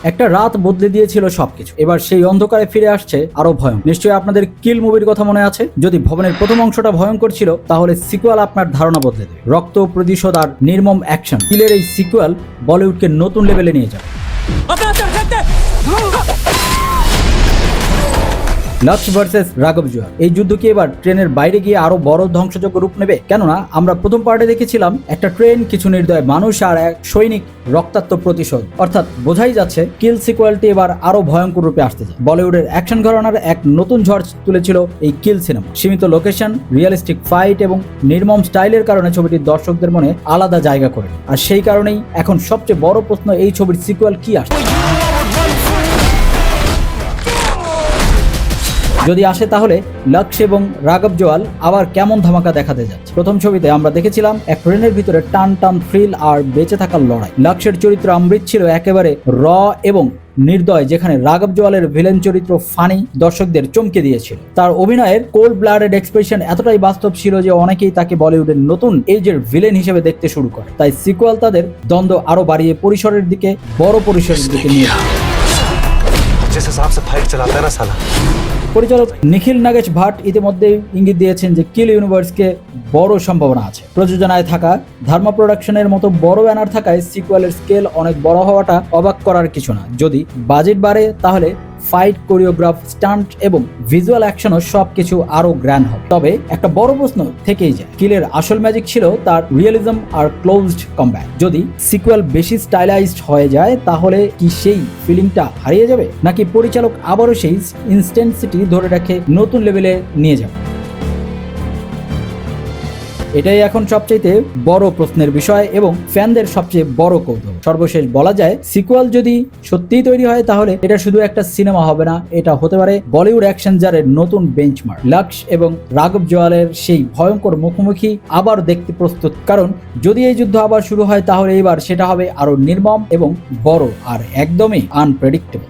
একটা রাত বদলে দিয়েছিল সবকিছু, এবার সেই অন্ধকারে ফিরে আসছে আরো ভয়ঙ্কর। নিশ্চয়ই আপনাদের কিল মুভির কথা মনে আছে। যদি ভবনের প্রথম অংশটা ভয়ঙ্কর ছিল, তাহলে সিকুয়াল আপনার ধারণা বদলে দেবে। রক্ত, প্রতিশোধ আর নির্মম অ্যাকশন। কিলের এই সিকুয়াল বলিউডকে নতুন লেভেলে নিয়ে যাবে। লক্স ভার্সেস রাঘব জুয়াল, এই যুদ্ধ কি এবার ট্রেনের বাইরে গিয়ে আরো বড় ধ্বংসযোগ্য রূপ নেবে? কেননা আমরা প্রথম পার্টে দেখেছিলাম একটা ট্রেন, কিছু নির্দয় মানুষ আর এক সৈনিক রক্তাক্ত প্রতিশোধ। অর্থাৎ বোঝাই যাচ্ছে কিল সিকুয়ালটি এবার আরো ভয়ঙ্কর রূপে আসতে যায়। বলিউডের অ্যাকশন ঘরানার এক নতুন ঝড় তুলেছিল এই কিল সিনেমা। সীমিত লোকেশন, রিয়েলিস্টিক ফাইট এবং নির্মম স্টাইলের কারণে ছবিটি দর্শকদের মনে আলাদা জায়গা করে। আর সেই কারণেই এখন সবচেয়ে বড় প্রশ্ন, এই ছবির সিকুয়াল কি আসছে। যদি আসে তাহলে লক্স এবং রাঘব জোয়াল আবার কেমন ধামাকা দেখাতে যাচ্ছে। প্রথম ছবিতে আমরা দেখেছিলাম এক ট্রেনের ভিতরে টান টান থ্রিল আর বেঁচে থাকার লড়াই। লক্সের চরিত্র অমৃত ছিল একেবারে র এবং নির্দয়, যেখানে রাঘব জোয়ালের ভিলেন চরিত্র ফানি দর্শকদের চমকে দিয়েছিল। তার অভিনয়ের কোল্ড ব্লাডেড এক্সপ্রেশন এতটাই বাস্তব ছিল যে অনেকেই তাকে বলিউডের নতুন এজের ভিলেন হিসেবে দেখতে শুরু করে। তাই সিকুয়াল তাদের দ্বন্দ্ব আরো বাড়িয়ে পরিসরের দিকে, বড় পরিসরের দিকে নিয়ে যায়। পরিচালক নিখিল নাগেশ ভাট ইতিমধ্যেই ইঙ্গিত দিয়েছেন যে কিল ইউনিভার্সকে বড় সম্ভাবনা আছে। প্রযোজনায় থাকা ধর্মা প্রোডাকশনের মতো বড় ব্যানার থাকায় সিকুয়ালের স্কেল অনেক বড় হওয়াটা অবাক করার কিছু না। যদি বাজেট বাড়ে তাহলে ফাইট, কোরিওগ্রাফ, স্টান্ট এবং ভিজুয়াল অ্যাকশনও সবকিছু আরো গ্র্যান্ড হবে। তবে একটা বড় প্রশ্ন থেকেই যায়, কিলের আসল ম্যাজিক ছিল তার রিয়েলিজম আর ক্লোজড কমব্যাট। যদি সিকুয়াল বেশি স্টাইলাইজড হয়ে যায় তাহলে কি সেই ফিলিংটা হারিয়ে যাবে, নাকি পরিচালক আবারও সেই ইনস্টেন্সিটি ধরে রেখে নতুন লেভেলে নিয়ে যাবে? এটাই এখন সবচেয়ে বড় প্রশ্নের বিষয় এবং ফ্যানদের সবচেয়ে বড় কৌতূহল। সর্বশেষ বলা যায়, সিকুয়াল যদি সত্যিই তৈরি হয় তাহলে এটা শুধু একটা সিনেমা হবে না, এটা হতে পারে বলিউড অ্যাকশন জারের নতুন বেঞ্চমার্ক। লক্স এবং রাঘব জোয়ালের সেই ভয়ঙ্কর মুখোমুখি আবার দেখতে প্রস্তুত, কারণ যদি এই যুদ্ধ আবার শুরু হয় তাহলে এবার সেটা হবে আরো নির্মম এবং বড় আর একদমই আনপ্রেডিক্টেবল।